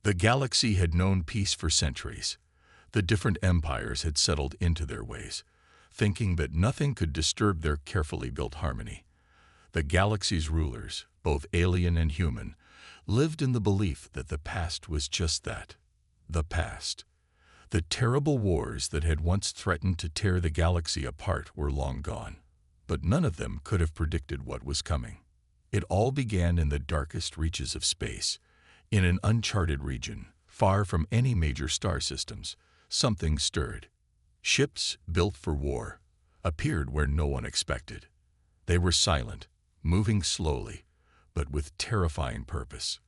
The galaxy had known peace for centuries. The different empires had settled into their ways, thinking that nothing could disturb their carefully built harmony. The galaxy's rulers, both alien and human, lived in the belief that the past was just that, the past. The terrible wars that had once threatened to tear the galaxy apart were long gone, but none of them could have predicted what was coming. It all began in the darkest reaches of space, in an uncharted region, far from any major star systems. Something stirred. Ships, built for war, appeared where no one expected. They were silent, moving slowly, but with terrifying purpose.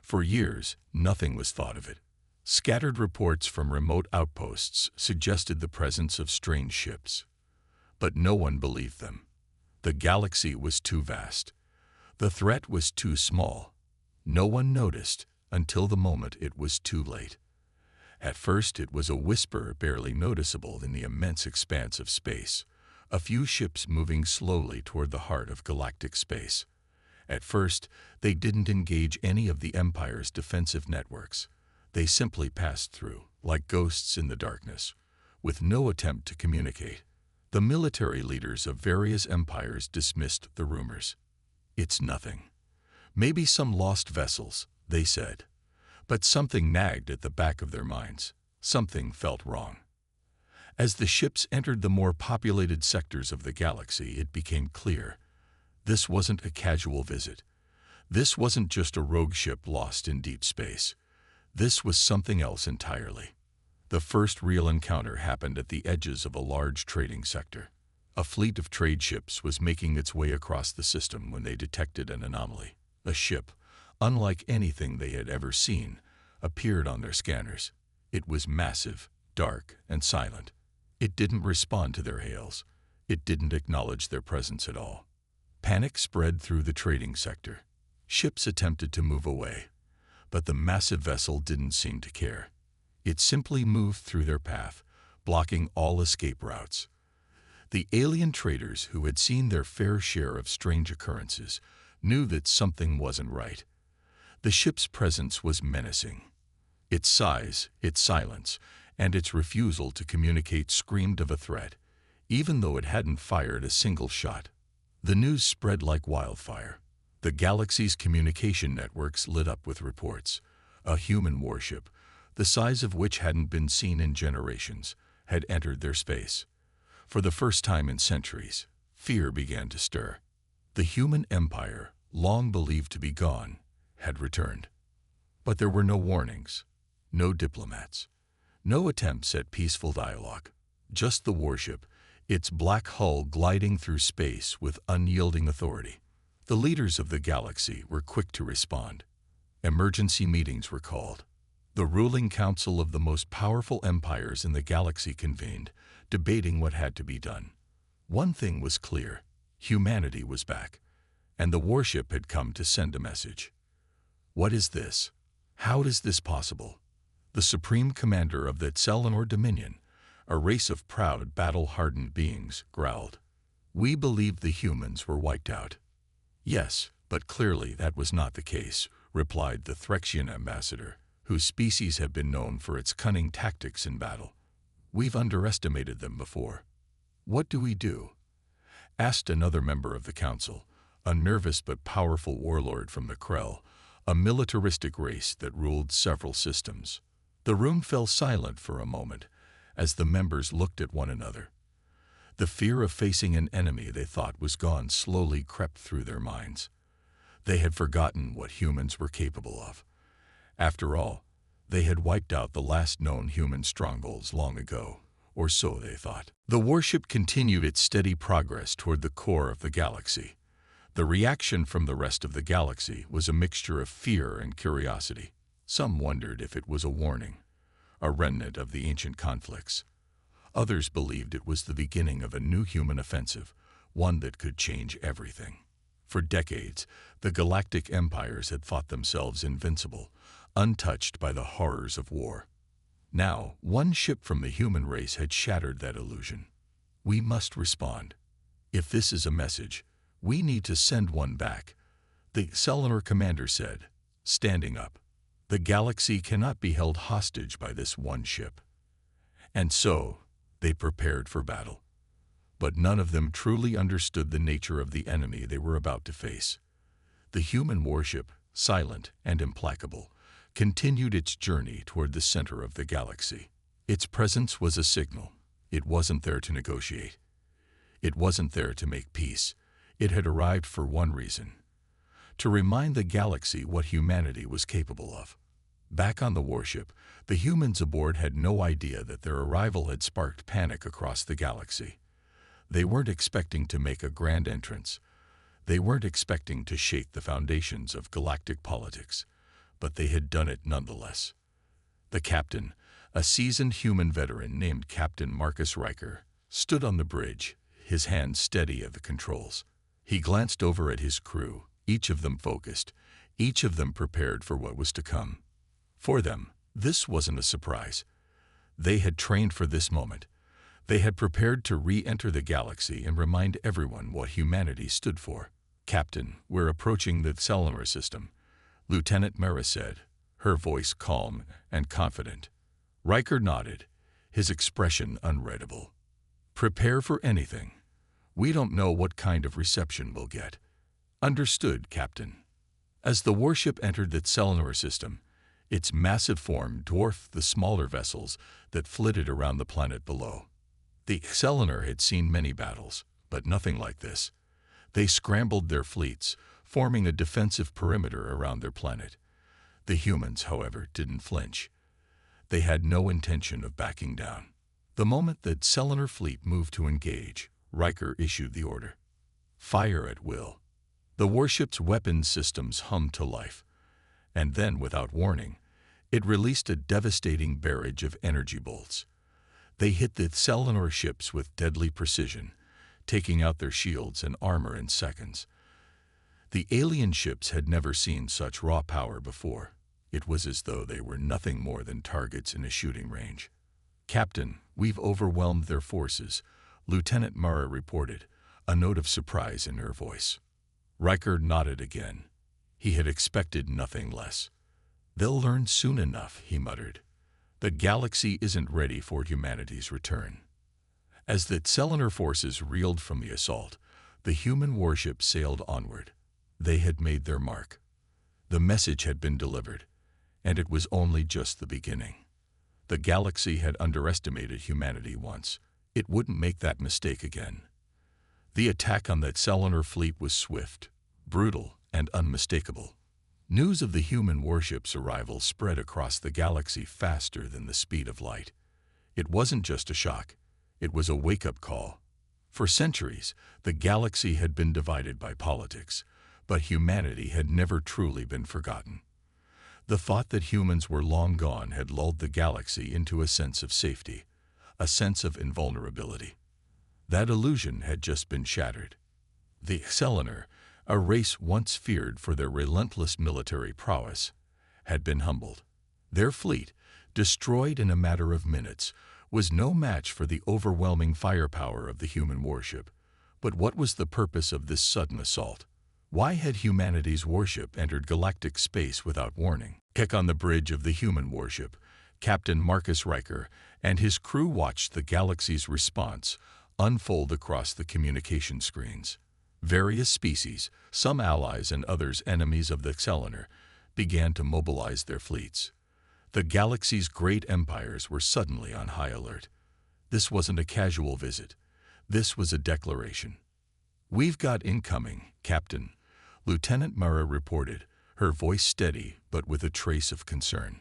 For years, nothing was thought of it. Scattered reports from remote outposts suggested the presence of strange ships. But no one believed them. The galaxy was too vast. The threat was too small. No one noticed until the moment it was too late. At first, it was a whisper barely noticeable in the immense expanse of space, a few ships moving slowly toward the heart of galactic space. At first, they didn't engage any of the Empire's defensive networks. They simply passed through, like ghosts in the darkness, with no attempt to communicate. The military leaders of various empires dismissed the rumors. "It's nothing. Maybe some lost vessels," they said. But something nagged at the back of their minds. Something felt wrong. As the ships entered the more populated sectors of the galaxy, it became clear. This wasn't a casual visit. This wasn't just a rogue ship lost in deep space. This was something else entirely. The first real encounter happened at the edges of a large trading sector. A fleet of trade ships was making its way across the system when they detected an anomaly. A ship, unlike anything they had ever seen, appeared on their scanners. It was massive, dark, and silent. It didn't respond to their hails. It didn't acknowledge their presence at all. Panic spread through the trading sector. Ships attempted to move away, but the massive vessel didn't seem to care. It simply moved through their path, blocking all escape routes. The alien traders, who had seen their fair share of strange occurrences, knew that something wasn't right. The ship's presence was menacing. Its size, its silence, and its refusal to communicate screamed of a threat, even though it hadn't fired a single shot. The news spread like wildfire. The galaxy's communication networks lit up with reports. A human warship, the size of which hadn't been seen in generations, had entered their space. For the first time in centuries, fear began to stir. The human empire, long believed to be gone, had returned. But there were no warnings, no diplomats, no attempts at peaceful dialogue. Just the warship, its black hull gliding through space with unyielding authority. The leaders of the galaxy were quick to respond. Emergency meetings were called. The ruling council of the most powerful empires in the galaxy convened, debating what had to be done. One thing was clear: humanity was back, and the warship had come to send a message. What is this? How is this possible? The supreme commander of the Selenor Dominion, a race of proud, battle-hardened beings, growled. "We believed the humans were wiped out." "Yes, but clearly that was not the case," replied the Threxian ambassador, whose species had been known for its cunning tactics in battle. "We've underestimated them before." "What do we do?" asked another member of the council, a nervous but powerful warlord from the Krell, a militaristic race that ruled several systems. The room fell silent for a moment as the members looked at one another. The fear of facing an enemy they thought was gone slowly crept through their minds. They had forgotten what humans were capable of. After all, they had wiped out the last known human strongholds long ago, or so they thought. The warship continued its steady progress toward the core of the galaxy. The reaction from the rest of the galaxy was a mixture of fear and curiosity. Some wondered if it was a warning, a remnant of the ancient conflicts. Others believed it was the beginning of a new human offensive, one that could change everything. For decades, the galactic empires had thought themselves invincible, untouched by the horrors of war. Now, one ship from the human race had shattered that illusion. "We must respond. If this is a message, we need to send one back," the Selenor commander said, standing up. The galaxy cannot be held hostage by this one ship. And so, they prepared for battle. But none of them truly understood the nature of the enemy they were about to face. The human warship, silent and implacable, continued its journey toward the center of the galaxy. Its presence was a signal. It wasn't there to negotiate. It wasn't there to make peace. It had arrived for one reason: to remind the galaxy what humanity was capable of. Back on the warship, the humans aboard had no idea that their arrival had sparked panic across the galaxy. They weren't expecting to make a grand entrance. They weren't expecting to shake the foundations of galactic politics, but they had done it nonetheless. The captain, a seasoned human veteran named Captain Marcus Riker, stood on the bridge, his hands steady at the controls. He glanced over at his crew, each of them focused, each of them prepared for what was to come. For them, this wasn't a surprise. They had trained for this moment. They had prepared to re-enter the galaxy and remind everyone what humanity stood for. "Captain, we're approaching the solar system," Lieutenant Mara said, her voice calm and confident. Riker nodded, his expression unreadable. "Prepare for anything. We don't know what kind of reception we'll get." "Understood, Captain." As the warship entered the solar system, its massive form dwarfed the smaller vessels that flitted around the planet below. The Excellenor had seen many battles, but nothing like this. They scrambled their fleets, forming a defensive perimeter around their planet. The humans, however, didn't flinch. They had no intention of backing down. The moment the Excellenor fleet moved to engage, Riker issued the order: "Fire at will." The warship's weapons systems hummed to life, and then, without warning, it released a devastating barrage of energy bolts. They hit the Excellenor ships with deadly precision, taking out their shields and armor in seconds. The alien ships had never seen such raw power before. It was as though they were nothing more than targets in a shooting range. "Captain, we've overwhelmed their forces," Lieutenant Mara reported, a note of surprise in her voice. Riker nodded again. He had expected nothing less. "They'll learn soon enough," he muttered. "The galaxy isn't ready for humanity's return." As the Excellenor forces reeled from the assault, the human warship sailed onward. They had made their mark. The message had been delivered, and it was only just the beginning. The galaxy had underestimated humanity once. It wouldn't make that mistake again. The attack on the Excellenor fleet was swift, brutal, and unmistakable. News of the human warship's arrival spread across the galaxy faster than the speed of light. It wasn't just a shock. It was a wake-up call. For centuries, the galaxy had been divided by politics, but humanity had never truly been forgotten. The thought that humans were long gone had lulled the galaxy into a sense of safety, a sense of invulnerability. That illusion had just been shattered. The Excellenor, a race once feared for their relentless military prowess, had been humbled. Their fleet, destroyed in a matter of minutes, was no match for the overwhelming firepower of the human warship. But what was the purpose of this sudden assault? Why had humanity's warship entered galactic space without warning? On the bridge of the human warship, Captain Marcus Riker and his crew watched the galaxy's response unfold across the communication screens. Various species, some allies and others enemies of the Excellenor, began to mobilize their fleets. The galaxy's great empires were suddenly on high alert. This wasn't a casual visit. This was a declaration. "We've got incoming, Captain," Lieutenant Mara reported, her voice steady but with a trace of concern.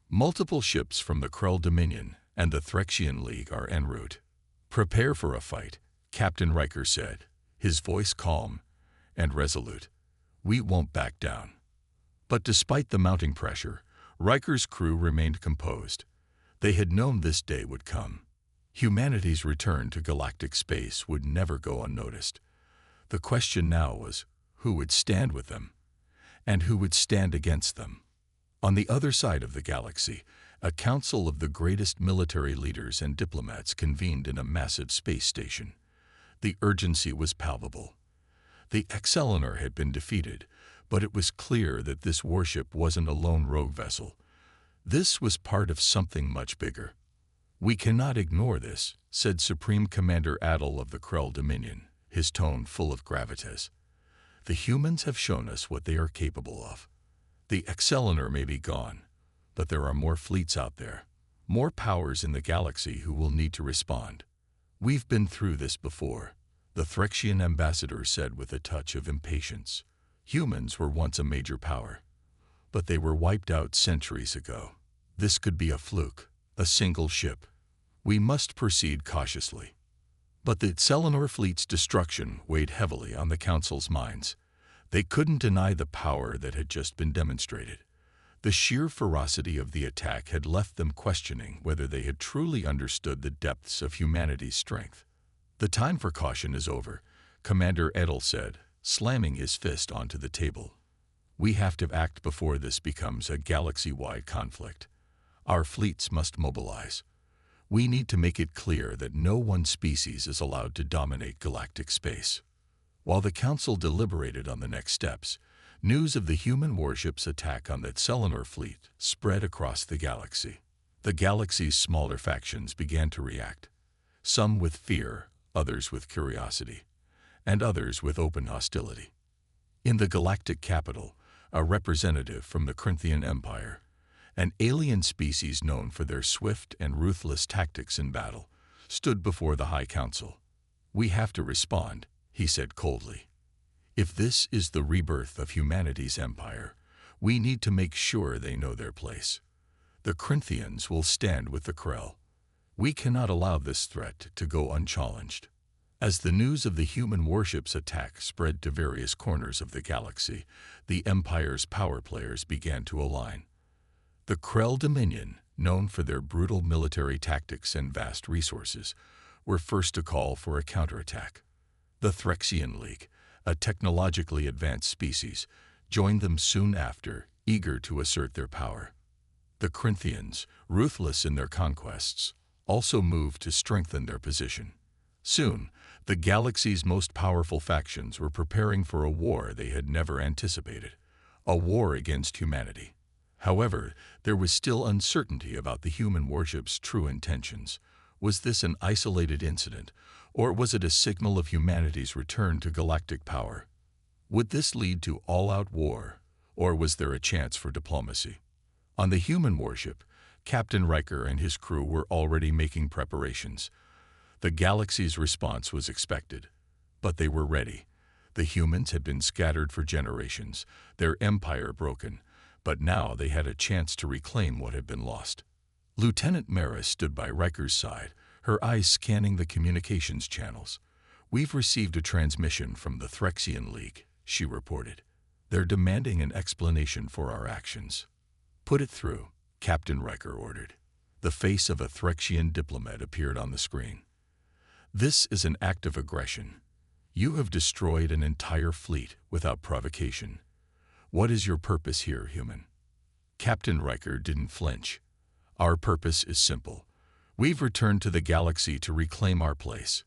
"Multiple ships from the Krell Dominion and the Threxian League are en route." "Prepare for a fight," Captain Riker said, his voice calm and resolute. "We won't back down." But despite the mounting pressure, Riker's crew remained composed. They had known this day would come. Humanity's return to galactic space would never go unnoticed. The question now was, who would stand with them? And who would stand against them? On the other side of the galaxy, a council of the greatest military leaders and diplomats convened in a massive space station. The urgency was palpable. The Excellenor had been defeated, But it was clear that this warship wasn't a lone rogue vessel. This was part of something much bigger. "We cannot ignore this," said Supreme Commander Adel of the Krell Dominion, his tone full of gravitas. "The humans have shown us what they are capable of. The Excellenor may be gone, but there are more fleets out there, more powers in the galaxy who will need to respond. We've been through this before," the Threxian ambassador said with a touch of impatience. "Humans were once a major power, but they were wiped out centuries ago. This could be a fluke, a single ship. We must proceed cautiously." But the Excellenor fleet's destruction weighed heavily on the Council's minds. They couldn't deny the power that had just been demonstrated. The sheer ferocity of the attack had left them questioning whether they had truly understood the depths of humanity's strength. "The time for caution is over," Commander Edel said, slamming his fist onto the table. "We have to act before this becomes a galaxy-wide conflict. Our fleets must mobilize. We need to make it clear that no one species is allowed to dominate galactic space." While the Council deliberated on the next steps, news of the human warship's attack on the Excellenor fleet spread across the galaxy. The galaxy's smaller factions began to react, some with fear, others with curiosity, and others with open hostility. In the galactic capital, a representative from the Corinthian Empire, an alien species known for their swift and ruthless tactics in battle, stood before the High Council. "We have to respond," he said coldly. "If this is the rebirth of humanity's empire, we need to make sure they know their place. The Corinthians will stand with the Krell. We cannot allow this threat to go unchallenged." As the news of the human warship's attack spread to various corners of the galaxy, the Empire's power players began to align. The Krell Dominion, known for their brutal military tactics and vast resources, were first to call for a counterattack. The Threxian League, a technologically advanced species, joined them soon after, eager to assert their power. The Corinthians, ruthless in their conquests, also moved to strengthen their position. Soon, the galaxy's most powerful factions were preparing for a war they had never anticipated, a war against humanity. However, there was still uncertainty about the human warship's true intentions. Was this an isolated incident, or was it a signal of humanity's return to galactic power? Would this lead to all-out war, or was there a chance for diplomacy? On the human warship, Captain Riker and his crew were already making preparations. The galaxy's response was expected, but they were ready. The humans had been scattered for generations, their empire broken, but now they had a chance to reclaim what had been lost. Lieutenant Mara stood by Riker's side, her eyes scanning the communications channels. "We've received a transmission from the Threxian League," she reported. "They're demanding an explanation for our actions." "Put it through," Captain Riker ordered. The face of a Threxian diplomat appeared on the screen. "This is an act of aggression. You have destroyed an entire fleet without provocation. What is your purpose here, human?" Captain Riker didn't flinch. "Our purpose is simple. We've returned to the galaxy to reclaim our place.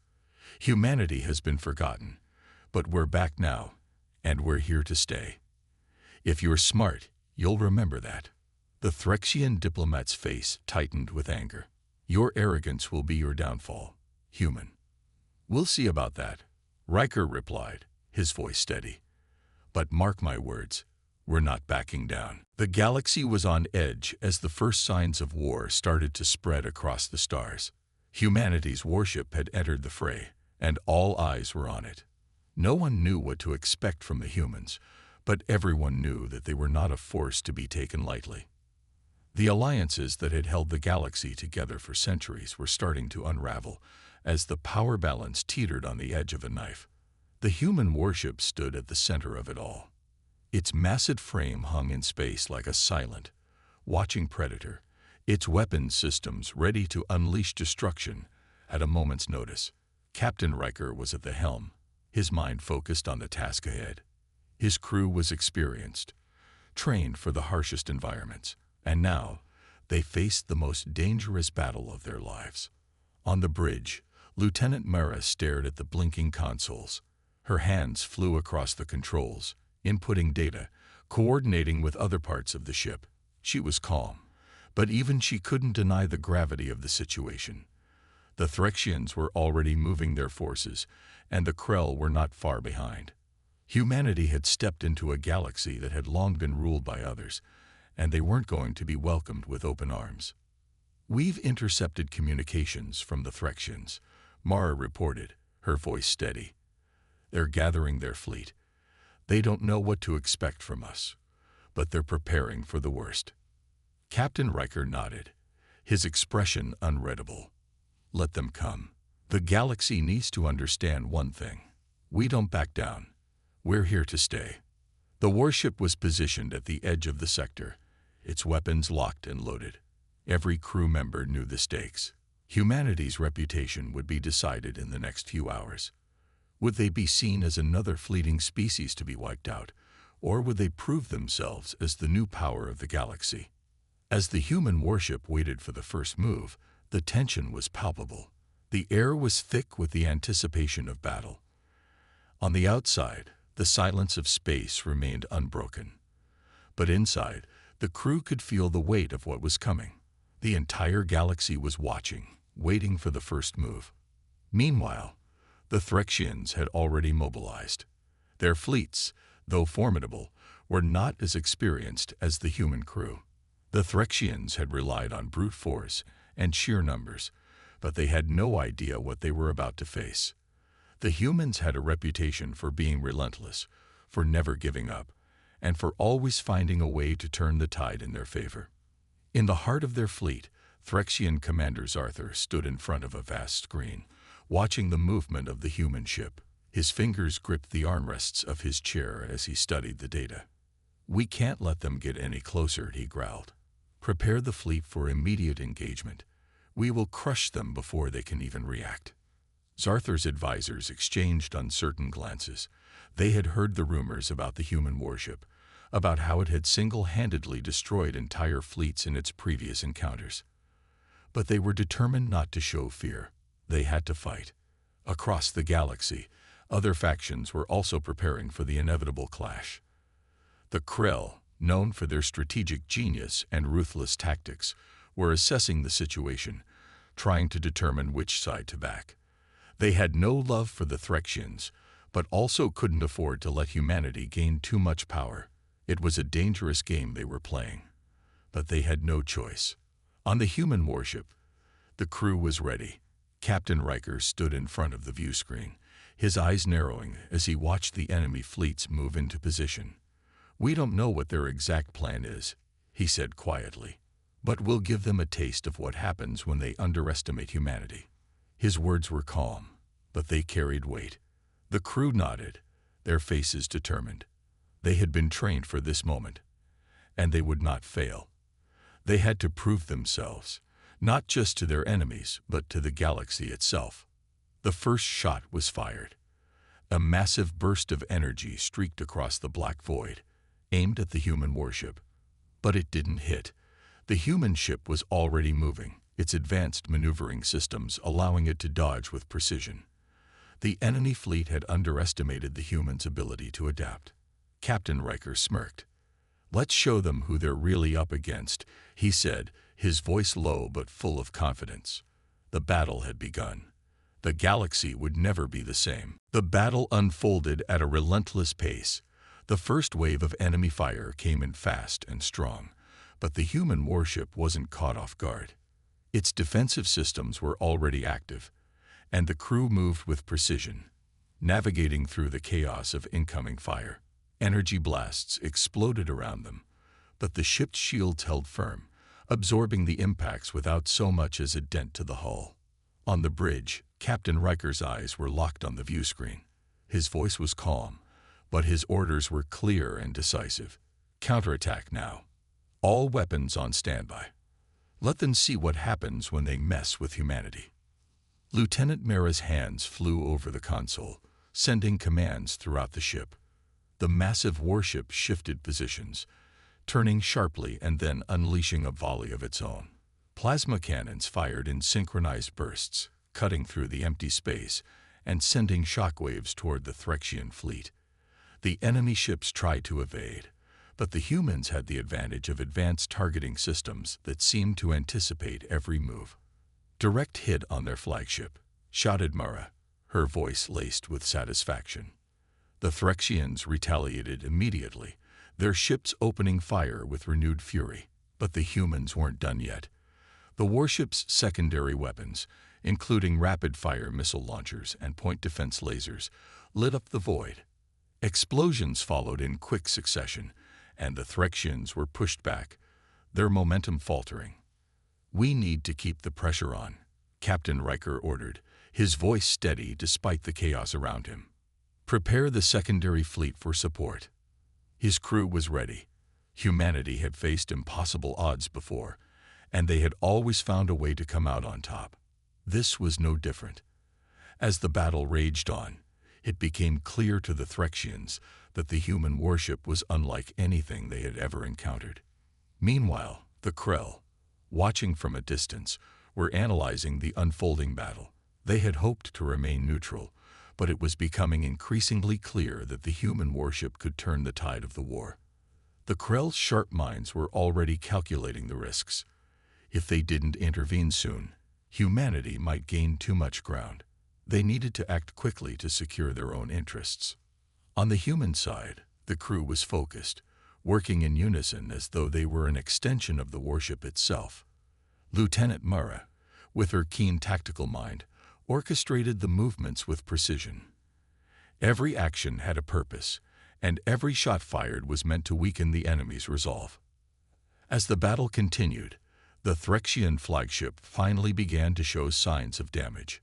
Humanity has been forgotten, but we're back now, and we're here to stay. If you're smart, you'll remember that." The Threxian diplomat's face tightened with anger. "Your arrogance will be your downfall, human." "We'll see about that," Riker replied, his voice steady. "But mark my words, we're not backing down." The galaxy was on edge as the first signs of war started to spread across the stars. Humanity's warship had entered the fray, and all eyes were on it. No one knew what to expect from the humans, but everyone knew that they were not a force to be taken lightly. The alliances that had held the galaxy together for centuries were starting to unravel as the power balance teetered on the edge of a knife. The human warship stood at the center of it all. Its massive frame hung in space like a silent, watching predator, its weapons systems ready to unleash destruction at a moment's notice. Captain Riker was at the helm, his mind focused on the task ahead. His crew was experienced, trained for the harshest environments, and now they faced the most dangerous battle of their lives. On the bridge, Lieutenant Mara stared at the blinking consoles. Her hands flew across the controls, inputting data, coordinating with other parts of the ship. She was calm, but even she couldn't deny the gravity of the situation. The Threxians were already moving their forces, and the Krell were not far behind. Humanity had stepped into a galaxy that had long been ruled by others, and they weren't going to be welcomed with open arms. "We've intercepted communications from the Threxians," Mara reported, her voice steady. "They're gathering their fleet. They don't know what to expect from us, but they're preparing for the worst." Captain Riker nodded, his expression unreadable. "Let them come. The galaxy needs to understand one thing. We don't back down. We're here to stay." The warship was positioned at the edge of the sector, its weapons locked and loaded. Every crew member knew the stakes. Humanity's reputation would be decided in the next few hours. Would they be seen as another fleeting species to be wiped out, or would they prove themselves as the new power of the galaxy? As the human warship waited for the first move, the tension was palpable. The air was thick with the anticipation of battle. On the outside, the silence of space remained unbroken. But inside, the crew could feel the weight of what was coming. The entire galaxy was watching, waiting for the first move. Meanwhile, the Threxians had already mobilized. Their fleets, though formidable, were not as experienced as the human crew. The Threxians had relied on brute force and sheer numbers, but they had no idea what they were about to face. The humans had a reputation for being relentless, for never giving up, and for always finding a way to turn the tide in their favor. In the heart of their fleet, Threxian Commander Arthur stood in front of a vast screen, watching the movement of the human ship. His fingers gripped the armrests of his chair as he studied the data. "We can't let them get any closer," he growled. "Prepare the fleet for immediate engagement. We will crush them before they can even react." Zarthar's advisors exchanged uncertain glances. They had heard the rumors about the human warship, about how it had single-handedly destroyed entire fleets in its previous encounters. But they were determined not to show fear. They had to fight. Across the galaxy, other factions were also preparing for the inevitable clash. The Krell, known for their strategic genius and ruthless tactics, were assessing the situation, trying to determine which side to back. They had no love for the Threxians, but also couldn't afford to let humanity gain too much power. It was a dangerous game they were playing, but they had no choice. On the human warship, the crew was ready. Captain Riker stood in front of the view screen, his eyes narrowing as he watched the enemy fleets move into position. "We don't know what their exact plan is," he said quietly, "but we'll give them a taste of what happens when they underestimate humanity." His words were calm, but they carried weight. The crew nodded, their faces determined. They had been trained for this moment, and they would not fail. They had to prove themselves, not just to their enemies, but to the galaxy itself. The first shot was fired. A massive burst of energy streaked across the black void, aimed at the human warship. But it didn't hit. The human ship was already moving, its advanced maneuvering systems allowing it to dodge with precision. The enemy fleet had underestimated the humans' ability to adapt. Captain Riker smirked. "Let's show them who they're really up against," he said, his voice low but full of confidence. The battle had begun. The galaxy would never be the same. The battle unfolded at a relentless pace. The first wave of enemy fire came in fast and strong, but the human warship wasn't caught off guard. Its defensive systems were already active, and the crew moved with precision, navigating through the chaos of incoming fire. Energy blasts exploded around them, but the ship's shields held firm, absorbing the impacts without so much as a dent to the hull. On the bridge, Captain Riker's eyes were locked on the view screen. His voice was calm, but his orders were clear and decisive. "Counterattack now. All weapons on standby. Let them see what happens when they mess with humanity." Lieutenant Mara's hands flew over the console, sending commands throughout the ship. The massive warship shifted positions, turning sharply and then unleashing a volley of its own. Plasma cannons fired in synchronized bursts, cutting through the empty space and sending shockwaves toward the Threxian fleet. The enemy ships tried to evade, but the humans had the advantage of advanced targeting systems that seemed to anticipate every move. "Direct hit on their flagship," shouted Mara, her voice laced with satisfaction. The Threxians retaliated immediately, their ships opening fire with renewed fury. But the humans weren't done yet. The warship's secondary weapons, including rapid-fire missile launchers and point defense lasers, lit up the void. Explosions followed in quick succession, and the Threxians were pushed back, their momentum faltering. "We need to keep the pressure on," Captain Riker ordered, his voice steady despite the chaos around him. "Prepare the secondary fleet for support." His crew was ready. Humanity had faced impossible odds before, and they had always found a way to come out on top. This was no different. As the battle raged on, it became clear to the Threxians that the human warship was unlike anything they had ever encountered. Meanwhile, the Krell, watching from a distance, were analyzing the unfolding battle. They had hoped to remain neutral, but it was becoming increasingly clear that the human warship could turn the tide of the war. The Krell's sharp minds were already calculating the risks. If they didn't intervene soon, humanity might gain too much ground. They needed to act quickly to secure their own interests. On the human side, the crew was focused, working in unison as though they were an extension of the warship itself. Lieutenant Mara, with her keen tactical mind, orchestrated the movements with precision. Every action had a purpose, and every shot fired was meant to weaken the enemy's resolve. As the battle continued, the Threxian flagship finally began to show signs of damage.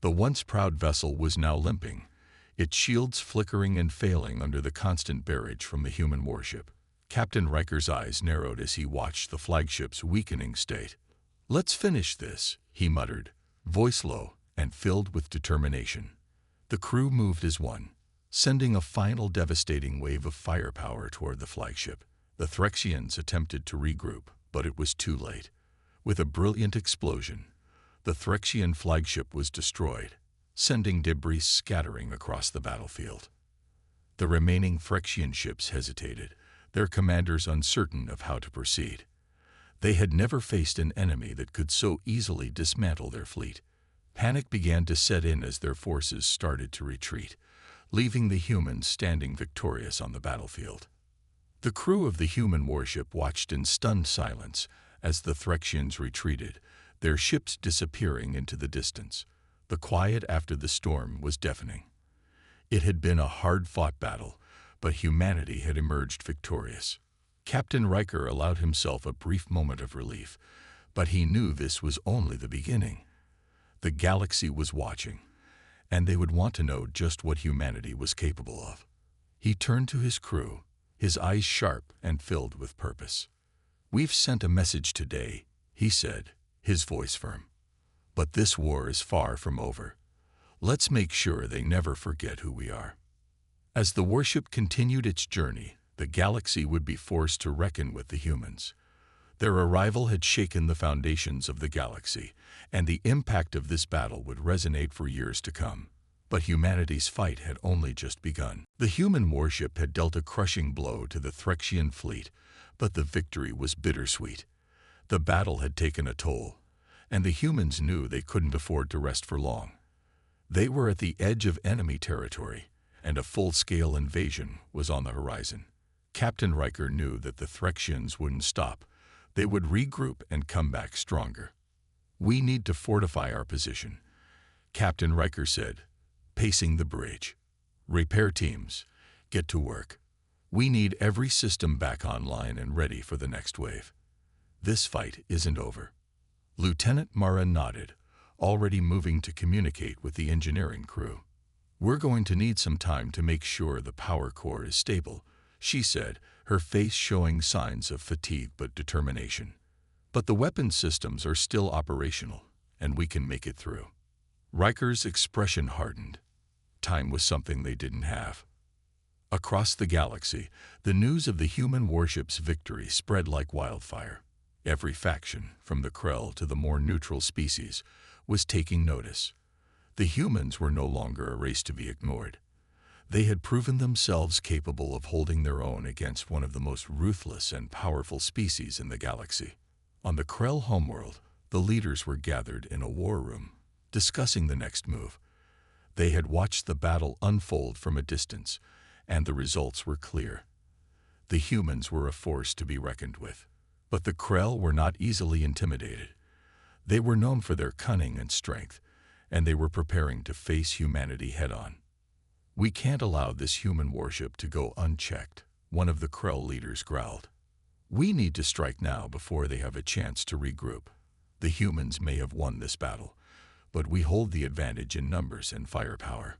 The once proud vessel was now limping, its shields flickering and failing under the constant barrage from the human warship. Captain Riker's eyes narrowed as he watched the flagship's weakening state. "Let's finish this," he muttered, voice low and filled with determination. The crew moved as one, sending a final devastating wave of firepower toward the flagship. The Threxians attempted to regroup, but it was too late. With a brilliant explosion, the Threxian flagship was destroyed, sending debris scattering across the battlefield. The remaining Threxian ships hesitated, their commanders uncertain of how to proceed. They had never faced an enemy that could so easily dismantle their fleet. Panic began to set in as their forces started to retreat, leaving the humans standing victorious on the battlefield. The crew of the human warship watched in stunned silence as the Threxians retreated, their ships disappearing into the distance. The quiet after the storm was deafening. It had been a hard-fought battle, but humanity had emerged victorious. Captain Riker allowed himself a brief moment of relief, but he knew this was only the beginning. The galaxy was watching, and they would want to know just what humanity was capable of. He turned to his crew, his eyes sharp and filled with purpose. "We've sent a message today," he said, his voice firm. "But this war is far from over. Let's make sure they never forget who we are." As the warship continued its journey, the galaxy would be forced to reckon with the humans. Their arrival had shaken the foundations of the galaxy, and the impact of this battle would resonate for years to come. But humanity's fight had only just begun. The human warship had dealt a crushing blow to the Threxian fleet, but the victory was bittersweet. The battle had taken a toll, and the humans knew they couldn't afford to rest for long. They were at the edge of enemy territory, and a full-scale invasion was on the horizon. Captain Riker knew that the Threxians wouldn't stop. They would regroup and come back stronger. "We need to fortify our position," Captain Riker said, pacing the bridge. "Repair teams, get to work. We need every system back online and ready for the next wave. This fight isn't over." Lieutenant Mara nodded, already moving to communicate with the engineering crew. "We're going to need some time to make sure the power core is stable," she said, her face showing signs of fatigue but determination. "But the weapon systems are still operational, and we can make it through." Riker's expression hardened. Time was something they didn't have. Across the galaxy, the news of the human warship's victory spread like wildfire. Every faction, from the Krell to the more neutral species, was taking notice. The humans were no longer a race to be ignored. They had proven themselves capable of holding their own against one of the most ruthless and powerful species in the galaxy. On the Krell homeworld, the leaders were gathered in a war room, discussing the next move. They had watched the battle unfold from a distance, and the results were clear. The humans were a force to be reckoned with. But the Krell were not easily intimidated. They were known for their cunning and strength, and they were preparing to face humanity head-on. "We can't allow this human warship to go unchecked," one of the Krell leaders growled. "We need to strike now before they have a chance to regroup. The humans may have won this battle, but we hold the advantage in numbers and firepower."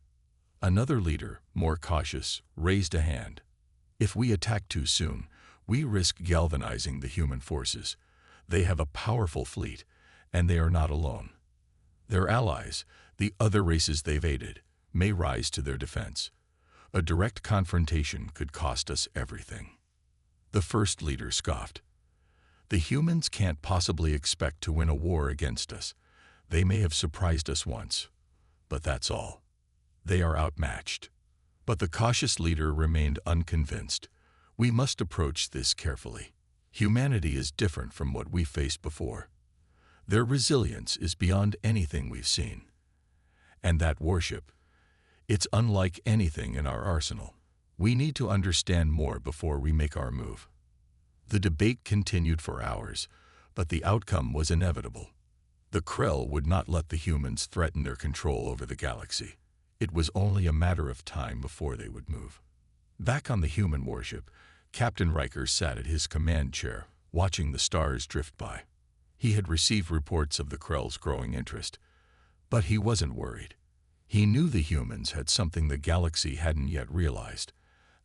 Another leader, more cautious, raised a hand. "If we attack too soon, we risk galvanizing the human forces. They have a powerful fleet, and they are not alone. Their allies, the other races they've aided, may rise to their defense. A direct confrontation could cost us everything." The first leader scoffed. "The humans can't possibly expect to win a war against us. They may have surprised us once, but that's all. They are outmatched." But the cautious leader remained unconvinced. "We must approach this carefully. Humanity is different from what we faced before. Their resilience is beyond anything we've seen. And that warship, it's unlike anything in our arsenal. We need to understand more before we make our move." The debate continued for hours, but the outcome was inevitable. The Krell would not let the humans threaten their control over the galaxy. It was only a matter of time before they would move. Back on the human warship, Captain Riker sat at his command chair, watching the stars drift by. He had received reports of the Krell's growing interest, but he wasn't worried. He knew the humans had something the galaxy hadn't yet realized,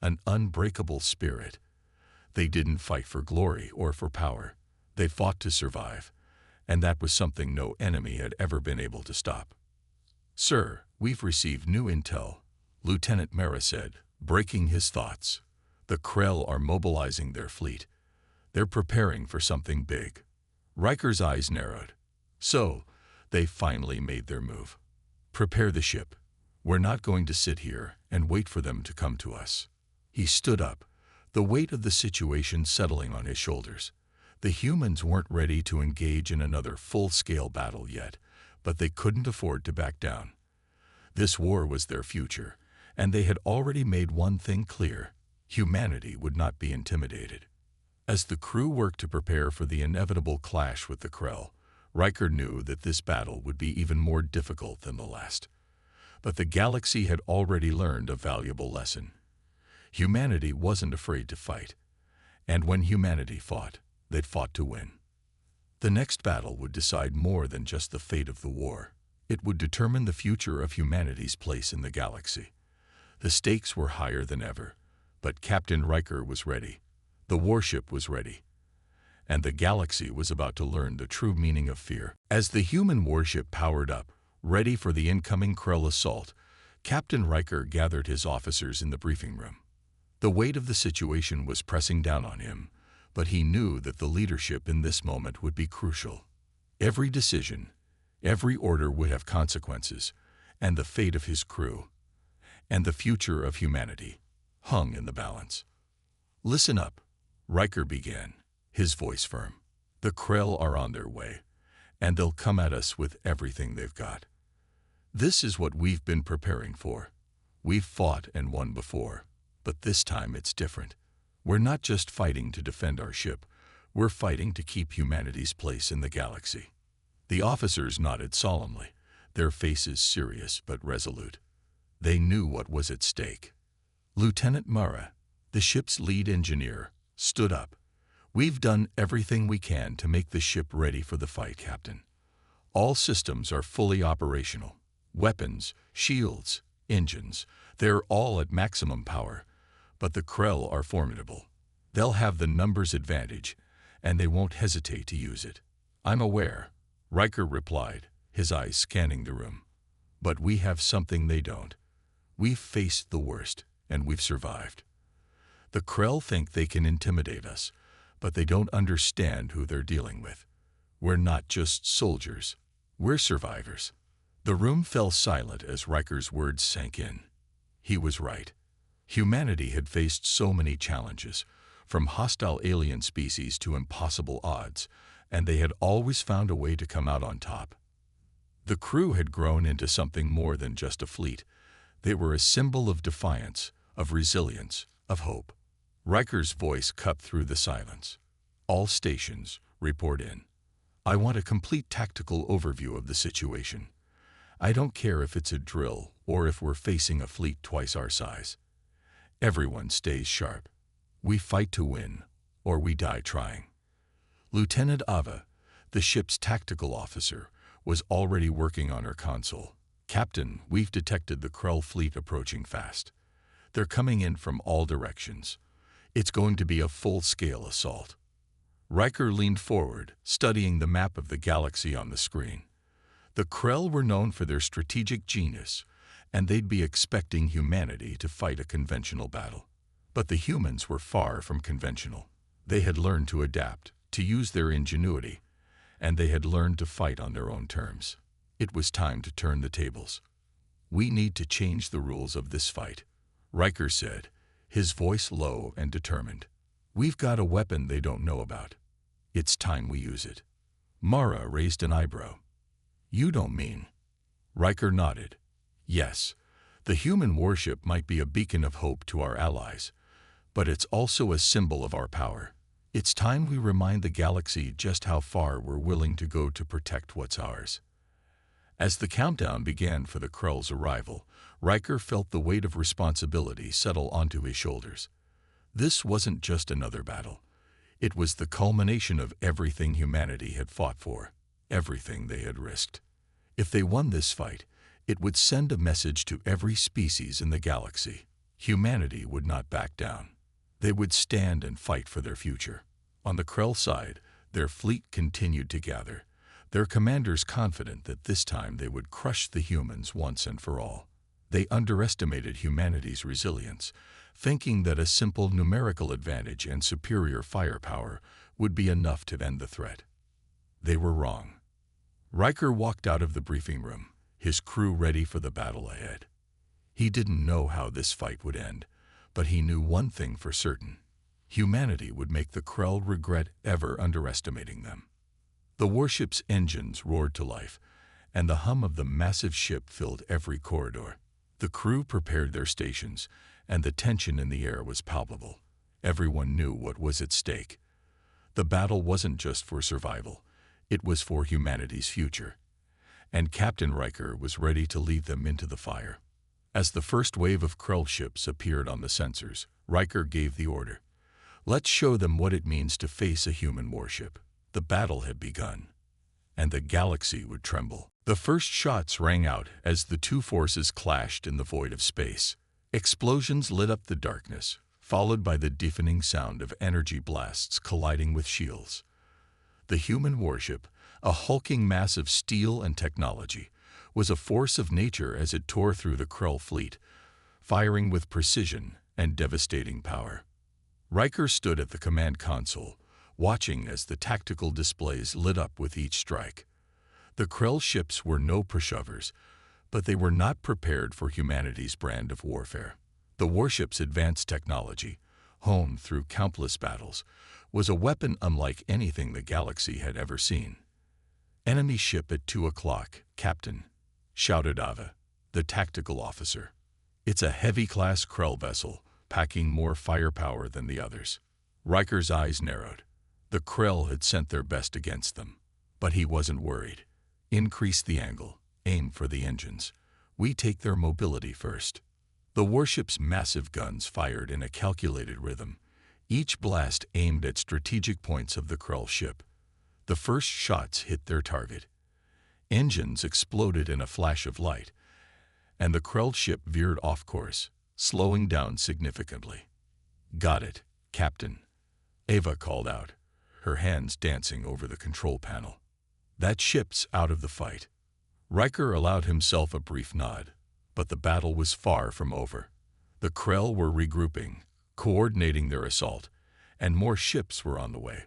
an unbreakable spirit. They didn't fight for glory or for power. They fought to survive, and that was something no enemy had ever been able to stop. "Sir, we've received new intel," Lieutenant Mara said, breaking his thoughts. "The Krell are mobilizing their fleet. They're preparing for something big." Riker's eyes narrowed. "So, they finally made their move. Prepare the ship. We're not going to sit here and wait for them to come to us." He stood up, the weight of the situation settling on his shoulders. The humans weren't ready to engage in another full-scale battle yet, but they couldn't afford to back down. This war was their future, and they had already made one thing clear: humanity would not be intimidated. As the crew worked to prepare for the inevitable clash with the Krell, Riker knew that this battle would be even more difficult than the last. But the galaxy had already learned a valuable lesson. Humanity wasn't afraid to fight, and when humanity fought, they'd fought to win. The next battle would decide more than just the fate of the war. It would determine the future of humanity's place in the galaxy. The stakes were higher than ever, but Captain Riker was ready. The warship was ready, and the galaxy was about to learn the true meaning of fear. As the human warship powered up, ready for the incoming Krell assault, Captain Riker gathered his officers in the briefing room. The weight of the situation was pressing down on him, but he knew that the leadership in this moment would be crucial. Every decision, every order would have consequences, and the fate of his crew, and the future of humanity, hung in the balance. "Listen up," Riker began, his voice firm. "The Krell are on their way, and they'll come at us with everything they've got. This is what we've been preparing for. We've fought and won before, but this time it's different. We're not just fighting to defend our ship, we're fighting to keep humanity's place in the galaxy." The officers nodded solemnly, their faces serious but resolute. They knew what was at stake. Lieutenant Mara, the ship's lead engineer, stood up. "We've done everything we can to make the ship ready for the fight, Captain. All systems are fully operational. Weapons, shields, engines, they're all at maximum power. But the Krell are formidable. They'll have the numbers advantage, and they won't hesitate to use it." "I'm aware," Riker replied, his eyes scanning the room. "But we have something they don't. We've faced the worst, and we've survived. The Krell think they can intimidate us, but they don't understand who they're dealing with. We're not just soldiers. We're survivors." The room fell silent as Riker's words sank in. He was right. Humanity had faced so many challenges, from hostile alien species to impossible odds, and they had always found a way to come out on top. The crew had grown into something more than just a fleet. They were a symbol of defiance, of resilience, of hope. Riker's voice cut through the silence. "All stations, report in. I want a complete tactical overview of the situation. I don't care if it's a drill or if we're facing a fleet twice our size. Everyone stays sharp. We fight to win, or we die trying." Lieutenant Ava, the ship's tactical officer, was already working on her console. "Captain, we've detected the Krell fleet approaching fast. They're coming in from all directions. It's going to be a full-scale assault." Riker leaned forward, studying the map of the galaxy on the screen. The Krell were known for their strategic genius, and they'd be expecting humanity to fight a conventional battle. But the humans were far from conventional. They had learned to adapt, to use their ingenuity, and they had learned to fight on their own terms. It was time to turn the tables. "We need to change the rules of this fight," Riker said, his voice low and determined. "We've got a weapon they don't know about. It's time we use it." Mara raised an eyebrow. "You don't mean—" Riker nodded. "Yes, the human warship might be a beacon of hope to our allies, but it's also a symbol of our power. It's time we remind the galaxy just how far we're willing to go to protect what's ours." As the countdown began for the Krell's arrival, Riker felt the weight of responsibility settle onto his shoulders. This wasn't just another battle. It was the culmination of everything humanity had fought for, everything they had risked. If they won this fight, it would send a message to every species in the galaxy. Humanity would not back down. They would stand and fight for their future. On the Krell side, their fleet continued to gather, their commanders confident that this time they would crush the humans once and for all. They underestimated humanity's resilience, thinking that a simple numerical advantage and superior firepower would be enough to end the threat. They were wrong. Riker walked out of the briefing room, his crew ready for the battle ahead. He didn't know how this fight would end, but he knew one thing for certain. Humanity would make the Krell regret ever underestimating them. The warship's engines roared to life, and the hum of the massive ship filled every corridor. The crew prepared their stations, and the tension in the air was palpable. Everyone knew what was at stake. The battle wasn't just for survival, it was for humanity's future. And Captain Riker was ready to lead them into the fire. As the first wave of Krell ships appeared on the sensors, Riker gave the order. "Let's show them what it means to face a human warship." The battle had begun, and the galaxy would tremble. The first shots rang out as the two forces clashed in the void of space. Explosions lit up the darkness, followed by the deafening sound of energy blasts colliding with shields. The human warship, a hulking mass of steel and technology, was a force of nature as it tore through the Krell fleet, firing with precision and devastating power. Riker stood at the command console, watching as the tactical displays lit up with each strike. The Krell ships were no pushovers, but they were not prepared for humanity's brand of warfare. The warship's advanced technology, honed through countless battles, was a weapon unlike anything the galaxy had ever seen. "Enemy ship at 2 o'clock, Captain," shouted Ava, the tactical officer. "It's a heavy-class Krell vessel, packing more firepower than the others." Riker's eyes narrowed. The Krell had sent their best against them, but he wasn't worried. "Increase the angle, aim for the engines. We take their mobility first." The warship's massive guns fired in a calculated rhythm, each blast aimed at strategic points of the Krell ship. The first shots hit their target. Engines exploded in a flash of light, and the Krell ship veered off course, slowing down significantly. "Got it, Captain," Ava called out, her hands dancing over the control panel. "That ship's out of the fight." Riker allowed himself a brief nod, but the battle was far from over. The Krell were regrouping, coordinating their assault, and more ships were on the way.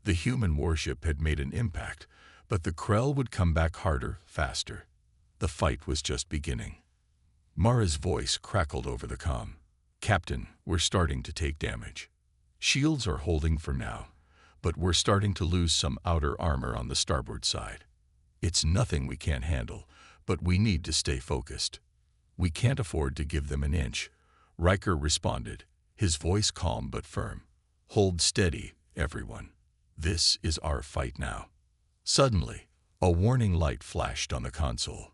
The human warship had made an impact, but the Krell would come back harder, faster. The fight was just beginning. Mara's voice crackled over the comm. "Captain, we're starting to take damage. Shields are holding for now, but we're starting to lose some outer armor on the starboard side. It's nothing we can't handle, but we need to stay focused. We can't afford to give them an inch," Riker responded, his voice calm but firm. "Hold steady, everyone. This is our fight now." Suddenly, a warning light flashed on the console.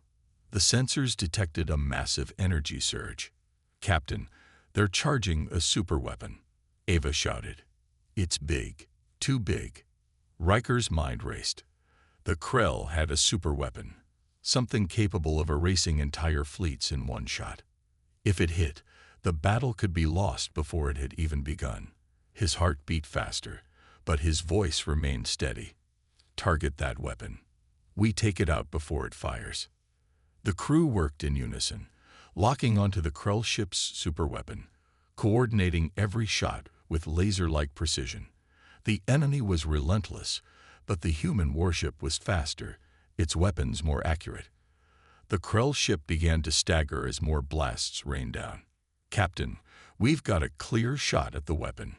The sensors detected a massive energy surge. "Captain, they're charging a superweapon," Ava shouted. "It's big. Too big." Riker's mind raced. The Krell had a superweapon, something capable of erasing entire fleets in one shot. If it hit, the battle could be lost before it had even begun. His heart beat faster, but his voice remained steady. "Target that weapon. We take it out before it fires." The crew worked in unison, locking onto the Krell ship's superweapon, coordinating every shot with laser-like precision. The enemy was relentless, but the human warship was faster, its weapons more accurate. The Krell ship began to stagger as more blasts rained down. "Captain, we've got a clear shot at the weapon,"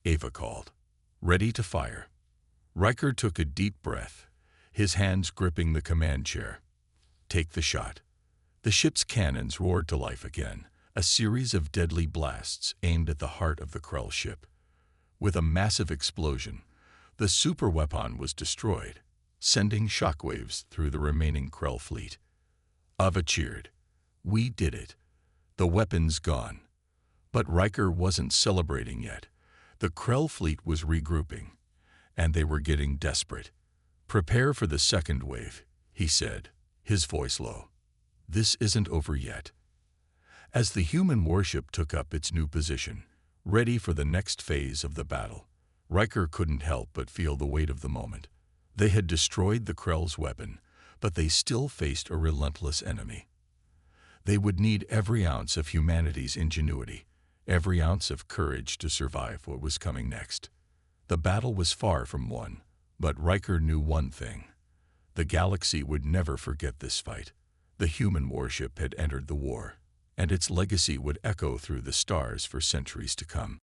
Ava called. "Ready to fire." Riker took a deep breath, his hands gripping the command chair. "Take the shot." The ship's cannons roared to life again, a series of deadly blasts aimed at the heart of the Krell ship. With a massive explosion, the superweapon was destroyed, sending shockwaves through the remaining Krell fleet. Ava cheered. "We did it. The weapon's gone." But Riker wasn't celebrating yet. The Krell fleet was regrouping, and they were getting desperate. "Prepare for the second wave," he said, his voice low. "This isn't over yet." As the human warship took up its new position, ready for the next phase of the battle, Riker couldn't help but feel the weight of the moment. They had destroyed the Krell's weapon, but they still faced a relentless enemy. They would need every ounce of humanity's ingenuity, every ounce of courage to survive what was coming next. The battle was far from won, but Riker knew one thing. The galaxy would never forget this fight. The human warship had entered the war, and its legacy would echo through the stars for centuries to come.